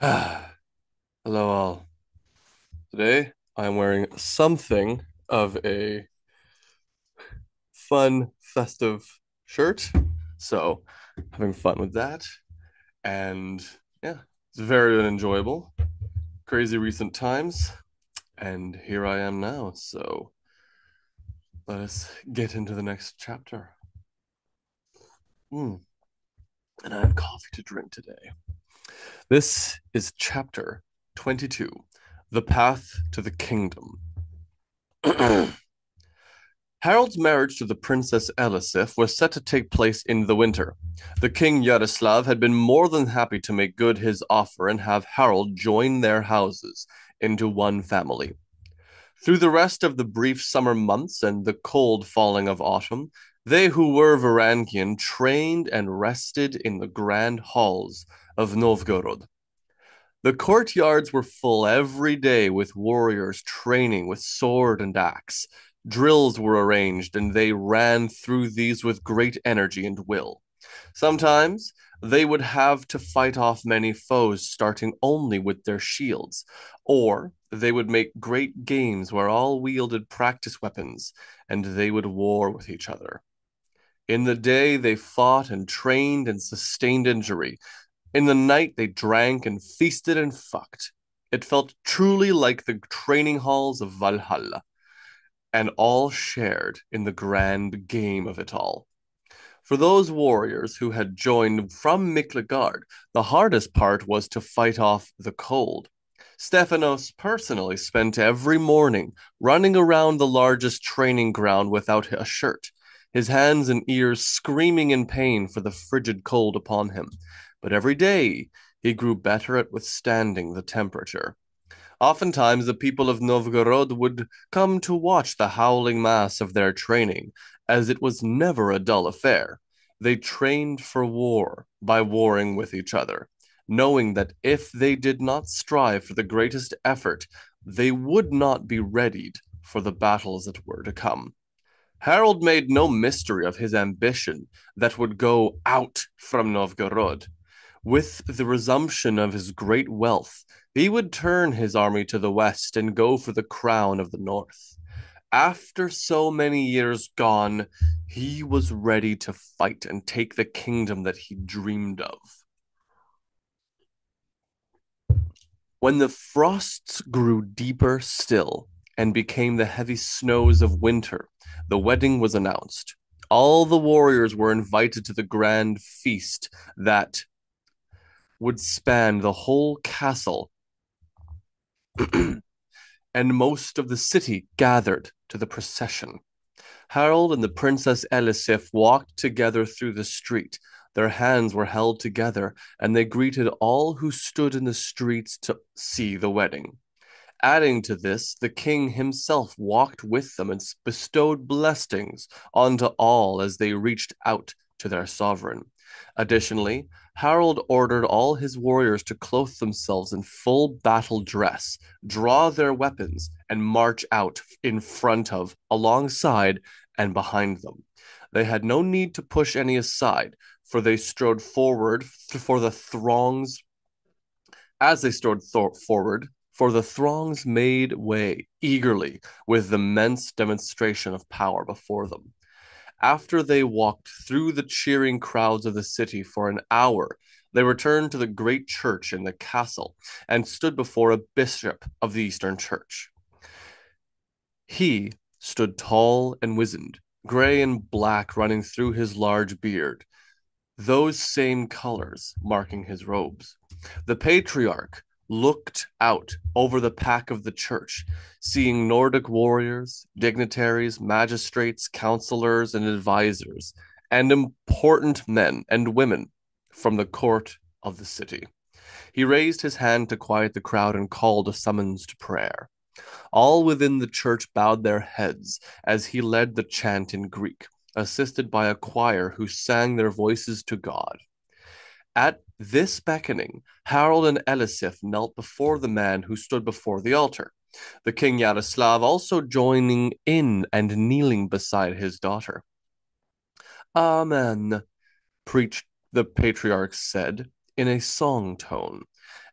Hello, all. Today I'm wearing something of a fun, festive shirt. So, having fun with that. And yeah, it's very enjoyable. Crazy recent times. And here I am now. So, let us get into the next chapter. Mm. And I have coffee to drink today. This is chapter 22, The Path to the Kingdom. Harold's marriage to the Princess Elisif was set to take place in the winter. The King Yaroslav had been more than happy to make good his offer and have Harold join their houses into one family. Through the rest of the brief summer months and the cold falling of autumn, they who were Varangian trained and rested in the grand halls of Novgorod. The courtyards were full every day with warriors training with sword and axe. Drills were arranged, and they ran through these with great energy and will. Sometimes they would have to fight off many foes, starting only with their shields, or they would make great games where all wielded practice weapons, and they would war with each other. In the day, they fought and trained and sustained injury, in the night, they drank and feasted and fucked. It felt truly like the training halls of Valhalla, and all shared in the grand game of it all. For those warriors who had joined from Miklagard, the hardest part was to fight off the cold. Stephanos personally spent every morning running around the largest training ground without a shirt, his hands and ears screaming in pain for the frigid cold upon him. But every day he grew better at withstanding the temperature. Oftentimes, the people of Novgorod would come to watch the howling mass of their training, as it was never a dull affair. They trained for war by warring with each other, knowing that if they did not strive for the greatest effort, they would not be readied for the battles that were to come. Harold made no mystery of his ambition that would go out from Novgorod. With the resumption of his great wealth, he would turn his army to the west and go for the crown of the north. After so many years gone, he was ready to fight and take the kingdom that he dreamed of. When the frosts grew deeper still and became the heavy snows of winter, the wedding was announced. All the warriors were invited to the grand feast that would span the whole castle, and most of the city gathered to the procession. Harold and the Princess Elisif walked together through the street. Their hands were held together, and they greeted all who stood in the streets to see the wedding. Adding to this, the king himself walked with them and bestowed blessings onto all as they reached out to their sovereign. Additionally, Harold ordered all his warriors to clothe themselves in full battle dress, draw their weapons, and march out in front of, alongside, and behind them. They had no need to push any aside, for they strode forward for the throngs as they strode forward, for the throngs made way eagerly with the immense demonstration of power before them. After they walked through the cheering crowds of the city for an hour, they returned to the great church in the castle and stood before a bishop of the Eastern Church. He stood tall and wizened, gray and black running through his large beard, those same colors marking his robes. The patriarch looked out over the pack of the church, seeing Nordic warriors, dignitaries, magistrates, counselors, and advisors, and important men and women from the court of the city. He raised his hand to quiet the crowd and called a summons to prayer. All within the church bowed their heads as he led the chant in Greek, assisted by a choir who sang their voices to God. At this beckoning, Harold and Elisif knelt before the man who stood before the altar, the king Yaroslav also joining in and kneeling beside his daughter. Amen, preached the patriarch said in a song tone,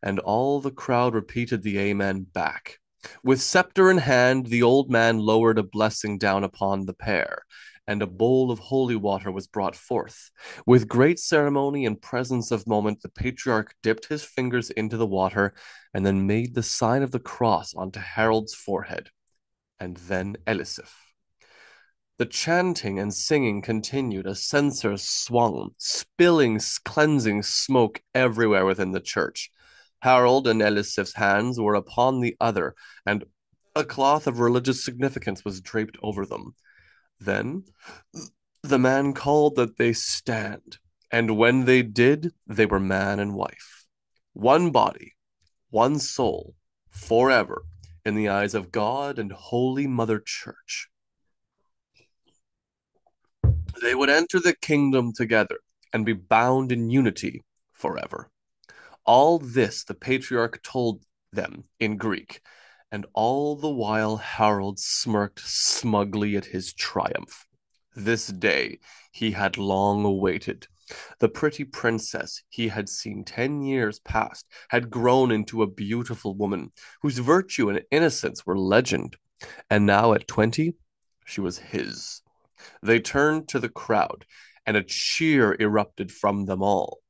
and all the crowd repeated the amen back. With scepter in hand, the old man lowered a blessing down upon the pair, and a bowl of holy water was brought forth. With great ceremony and presence of moment, the patriarch dipped his fingers into the water and then made the sign of the cross onto Harold's forehead, and then Elisif. The chanting and singing continued as censers swung, spilling cleansing smoke everywhere within the church. Harold and Elisif's hands were upon the other, and a cloth of religious significance was draped over them. Then the man called that they stand, and when they did, they were man and wife. One body, one soul, forever, in the eyes of God and Holy Mother Church. They would enter the kingdom together and be bound in unity forever. All this the patriarch told them in Greek, and all the while Harold smirked smugly at his triumph. This day he had long awaited. The pretty princess he had seen 10 years past had grown into a beautiful woman whose virtue and innocence were legend, and now at 20 she was his. They turned to the crowd, and a cheer erupted from them all.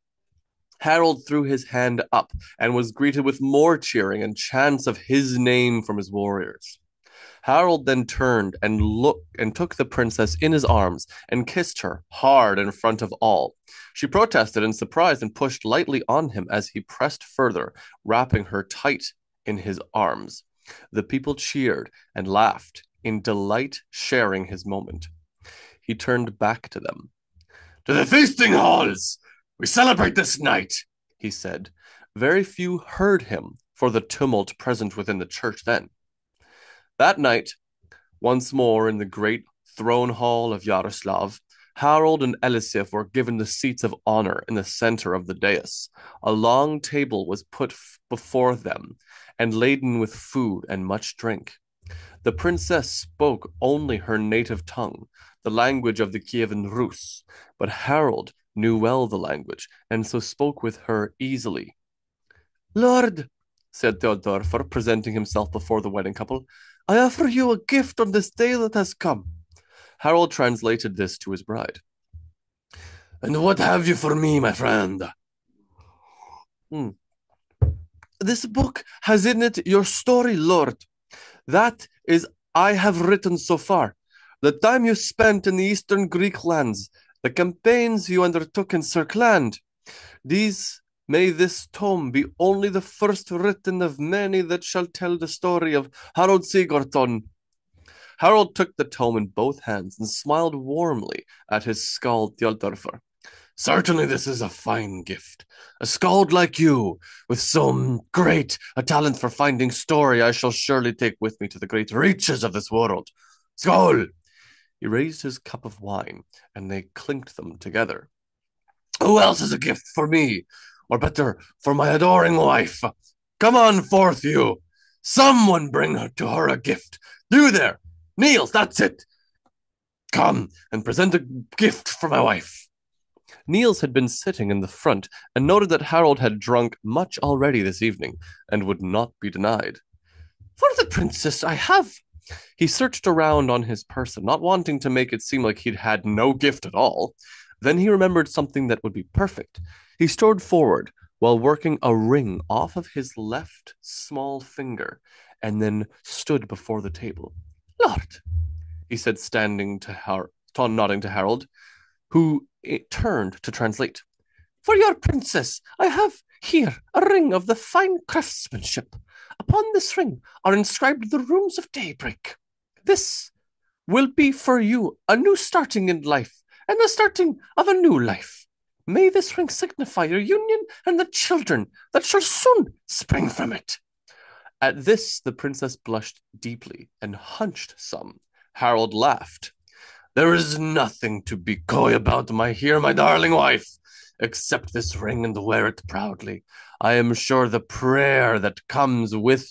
Harold threw his hand up and was greeted with more cheering and chants of his name from his warriors. Harold then turned and took the princess in his arms and kissed her hard in front of all. She protested in surprise and pushed lightly on him as he pressed further, wrapping her tight in his arms. The people cheered and laughed in delight, sharing his moment. He turned back to them. "To the feasting halls! We celebrate this night," he said. Very few heard him for the tumult present within the church then. That night, once more in the great throne hall of Yaroslav, Harold and Elisif were given the seats of honor in the center of the dais. A long table was put before them and laden with food and much drink. The princess spoke only her native tongue, the language of the Kievan Rus, but Harold knew well the language, and so spoke with her easily. "Lord," said Theodorfer, presenting himself before the wedding couple, "I offer you a gift on this day that has come." Harold translated this to his bride. "And what have you for me, my friend?" "This book has in it your story, Lord. That is I have written so far. The time you spent in the eastern Greek lands, the campaigns you undertook in Circland. May this tome be only the first written of many that shall tell the story of Harold Sigurdsson." Harold took the tome in both hands and smiled warmly at his skald Theodorfer. "Certainly this is a fine gift. A skald like you, with so great a talent for finding story, I shall surely take with me to the great reaches of this world. Skål!" He raised his cup of wine, and they clinked them together. "Who else has a gift for me? Or better, for my adoring wife? Come on forth, you! Someone bring to her a gift. You there! Niels, that's it! Come and present a gift for my wife." Niels had been sitting in the front and noted that Harold had drunk much already this evening and would not be denied. "For the princess, I have." He searched around on his person, not wanting to make it seem like he'd had no gift at all. Then he remembered something that would be perfect. He strode forward while working a ring off of his left small finger and then stood before the table. "Lord," he said, nodding to Harold, who turned to translate. "For your princess, I have here a ring of the fine craftsmanship. Upon this ring are inscribed the runes of daybreak. This will be for you a new starting in life and the starting of a new life. May this ring signify your union and the children that shall soon spring from it." At this, the princess blushed deeply and hunched some. Harold laughed. "There is nothing to be coy about, my darling wife. Accept this ring and wear it proudly. I am sure the prayer that comes with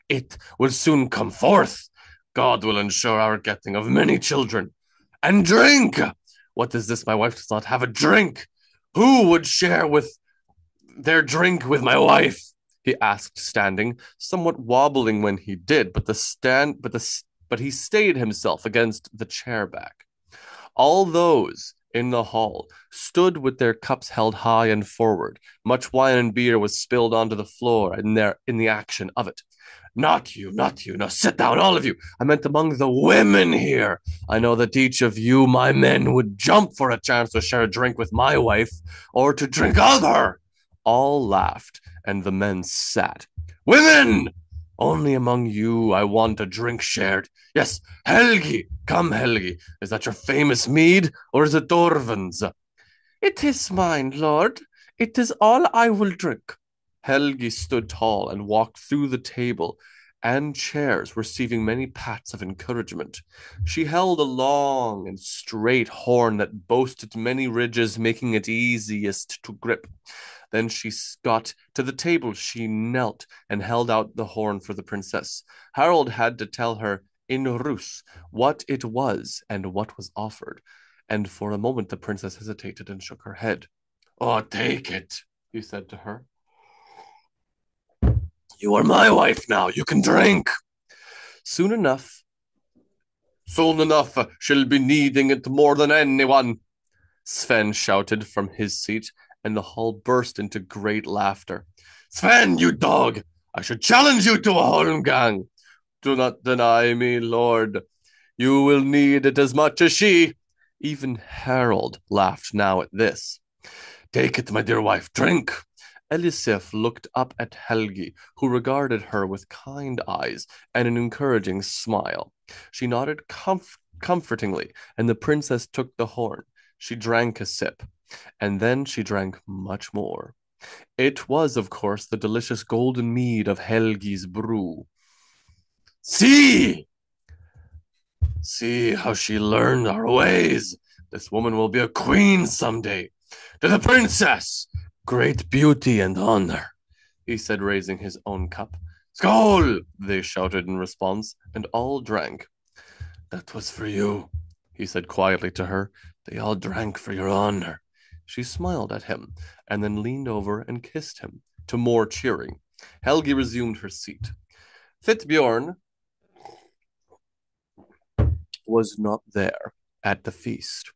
it will soon come forth. God will ensure our getting of many children. And drink! What is this? My wife does not have a drink. Who would share with their drink with my wife? He asked, standing, somewhat wobbling when he did, but he stayed himself against the chair back. All those in the hall stood with their cups held high and forward. Much wine and beer was spilled onto the floor in the action of it. Not you, not you. Now sit down, all of you. I meant among the women here. I know that each of you, my men, would jump for a chance to share a drink with my wife or to drink of her. All laughed, and the men sat. Women! Only among you I want a drink shared. Yes, Helgi. Come, Helgi. Is that your famous mead, or is it Dorvan's? It is mine, lord. It is all I will drink. Helgi stood tall and walked through the table and chairs, receiving many pats of encouragement. She held a long and straight horn that boasted many ridges, making it easiest to grip. Then she got to the table. She knelt and held out the horn for the princess. Harold had to tell her in Rus what it was and what was offered. And for a moment the princess hesitated and shook her head. Oh, take it, he said to her. You are my wife now. You can drink. Soon enough, she'll be needing it more than anyone, Sven shouted from his seat, and the hall burst into great laughter. Sven, you dog! I should challenge you to a holmgang. Do not deny me, lord. You will need it as much as she. Even Harold laughed now at this. Take it, my dear wife, drink. Elisif looked up at Helgi, who regarded her with kind eyes and an encouraging smile. She nodded comfortingly, and the princess took the horn. She drank a sip, and then she drank much more. It was, of course, the delicious golden mead of Helgi's brew. See! See how she learned our ways. This woman will be a queen someday. To the princess! Great beauty and honor, he said, raising his own cup. Skål! They shouted in response, and all drank. That was for you, he said quietly to her. They all drank for your honor. She smiled at him, and then leaned over and kissed him, to more cheering. Helgi resumed her seat. Fitbjorn was not there at the feast.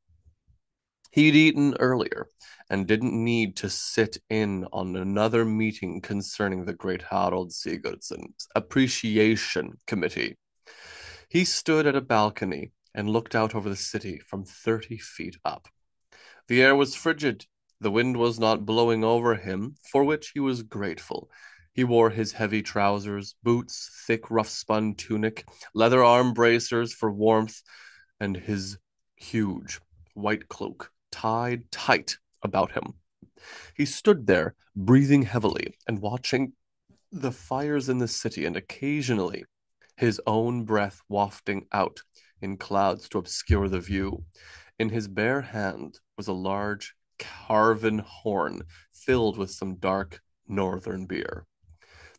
He'd eaten earlier and didn't need to sit in on another meeting concerning the great Harold Sigurdsson's appreciation committee. He stood at a balcony and looked out over the city from 30 feet up. The air was frigid. The wind was not blowing over him, for which he was grateful. He wore his heavy trousers, boots, thick rough-spun tunic, leather arm bracers for warmth, and his huge white cloak tied tight about him. He stood there, breathing heavily and watching the fires in the city, and occasionally his own breath wafting out in clouds to obscure the view. In his bare hand was a large carven horn filled with some dark northern beer.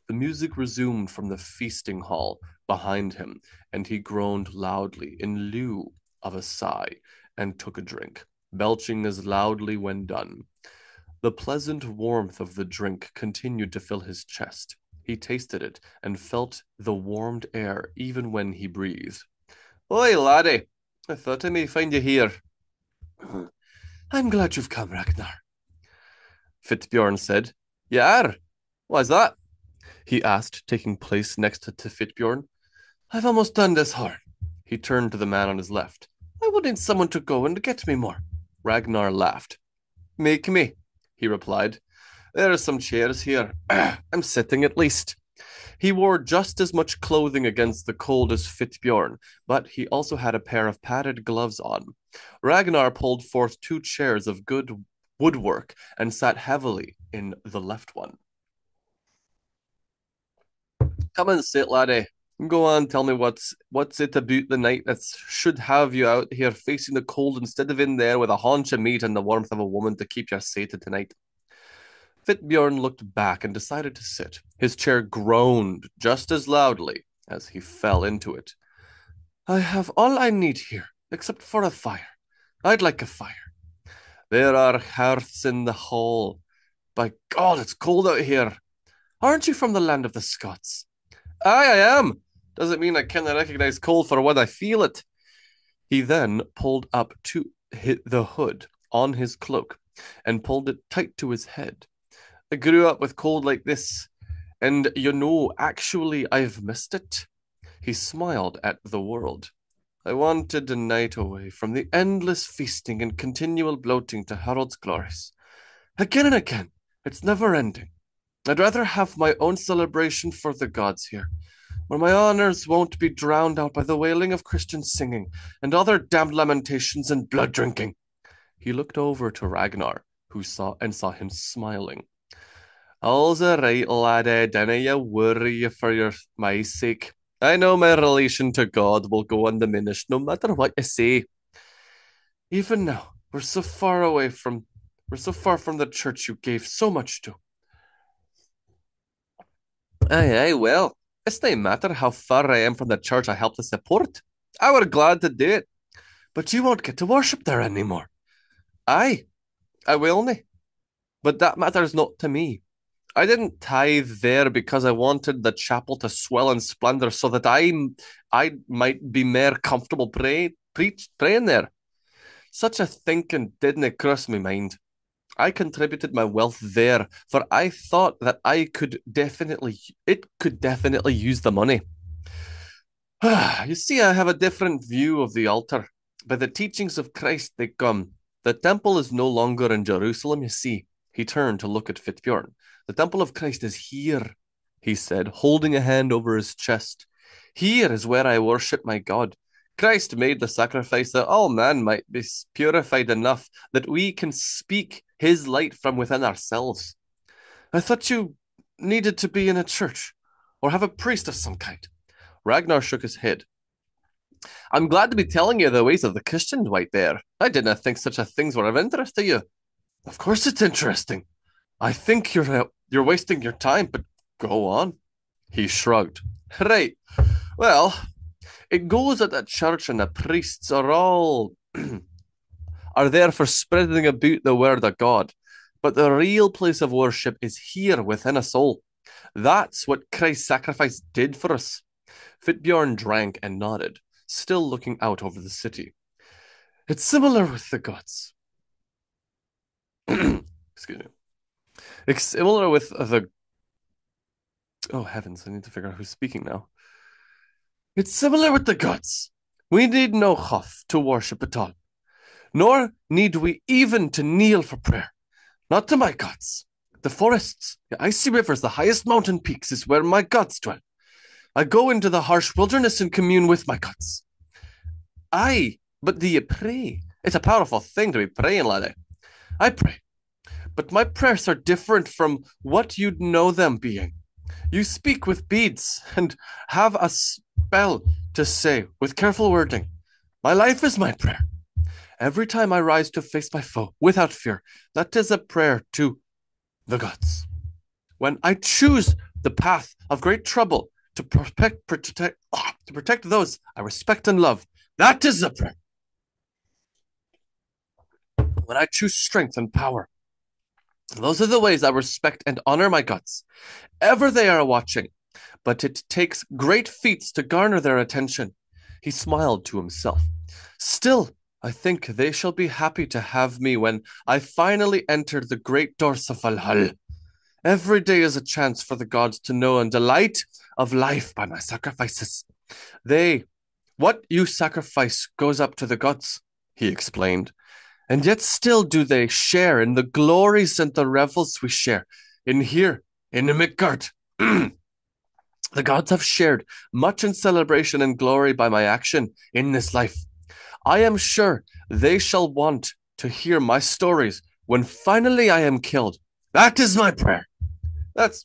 The music resumed from the feasting hall behind him, and he groaned loudly in lieu of a sigh and took a drink, belching as loudly when done. The pleasant warmth of the drink continued to fill his chest. He tasted it and felt the warmed air even when he breathed. Oi, laddie, I thought I may find you here. I'm glad you've come, Ragnar, Fitbjorn said. You are? Why's that? He asked, taking place next to Fitbjorn. I've almost done this horn. He turned to the man on his left. I would need someone to go and get me more. Ragnar laughed. Make me, he replied. There are some chairs here. I'm sitting at least. He wore just as much clothing against the cold as Fitbjorn, but he also had a pair of padded gloves on. Ragnar pulled forth 2 chairs of good woodwork and sat heavily in the left one. Come and sit, laddie. Go on, tell me what's it about the night that should have you out here facing the cold instead of in there with a haunch of meat and the warmth of a woman to keep you sated tonight. Fitbjorn looked back and decided to sit. His chair groaned just as loudly as he fell into it. I have all I need here, except for a fire. I'd like a fire. There are hearths in the hall. By God, it's cold out here. Aren't you from the land of the Scots? Aye, I am. Doesn't mean I cannot recognize cold for what I feel it. He then pulled up to hit the hood on his cloak and pulled it tight to his head. I grew up with cold like this, and actually, I've missed it. He smiled at the world. I wanted a night away from the endless feasting and continual bloating to Harold's glories. Again and again, it's never ending. I'd rather have my own celebration for the gods here, where my honors won't be drowned out by the wailing of Christian singing and other damned lamentations and blood drinking. He looked over to Ragnar, who saw him smiling. All's a right, laddie, dinna you worry for my sake. I know my relation to God will go undiminished no matter what you say. Even now, we're so far from the church you gave so much to. Aye, well, it's no matter how far I am from the church I help to support. I were glad to do it. But you won't get to worship there anymore. Aye, I will nae. But that matters not to me. I didn't tithe there because I wanted the chapel to swell in splendor so that I might be more comfortable praying there. Such a thinking didn't cross my mind. I contributed my wealth there, for I thought that it could definitely use the money. You see, I have a different view of the altar. By the teachings of Christ, they come. The temple is no longer in Jerusalem, you see. He turned to look at Fitbjorn. The temple of Christ is here, he said, holding a hand over his chest. Here is where I worship my God. Christ made the sacrifice that all man might be purified enough that we can speak his light from within ourselves. I thought you needed to be in a church or have a priest of some kind. Ragnar shook his head. I'm glad to be telling you the ways of the Christian white there. I did not think such a things were of interest to you. Of course it's interesting. I think you're wasting your time, but go on. He shrugged. Right. Well, it goes that the church and the priests are all are there for spreading about the word of God. But the real place of worship is here within us all. That's what Christ's sacrifice did for us. Fitbjorn drank and nodded, still looking out over the city. It's similar with the gods. Excuse me. It's similar with the. Oh heavens! I need to figure out who's speaking now. It's similar with the gods. We need no huff to worship at all, nor need we even to kneel for prayer. Not to my gods. The forests, the icy rivers, the highest mountain peaks is where my gods dwell. I go into the harsh wilderness and commune with my gods. Aye, but do you pray? It's a powerful thing to be praying, laddie. I pray, but my prayers are different from what you'd know them being. You speak with beads and have a spell to say with careful wording. My life is my prayer. Every time I rise to face my foe without fear, that is a prayer to the gods. When I choose the path of great trouble to protect those I respect and love, that is a prayer. When I choose strength and power, those are the ways I respect and honor my gods. Ever they are watching, but it takes great feats to garner their attention. He smiled to himself. Still, I think they shall be happy to have me when I finally enter the great doors of Valhalla. Every day is a chance for the gods to know and delight of life by my sacrifices. What you sacrifice goes up to the gods, he explained. And yet still do they share in the glories and the revels we share in here, in the Midgard. The gods have shared much in celebration and glory by my action in this life. I am sure they shall want to hear my stories when finally I am killed. That is my prayer. That's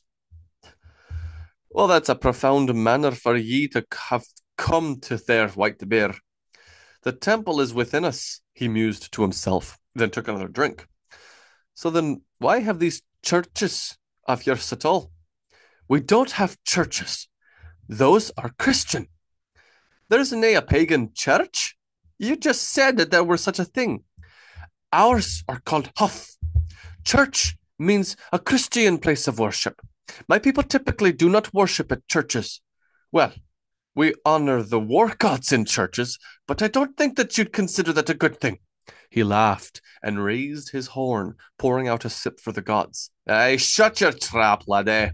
a profound manner for ye to have come to there, White Bear. The temple is within us, he mused to himself, then took another drink. So then, why have these churches of yours at all? We don't have churches. Those are Christian. There's nae a pagan church. You just said that there were such a thing. Ours are called Huff. Church means a Christian place of worship. My people typically do not worship at churches. Well, we honor the war gods in churches, but I don't think that you'd consider that a good thing. He laughed and raised his horn, pouring out a sip for the gods. Shut your trap, laddie.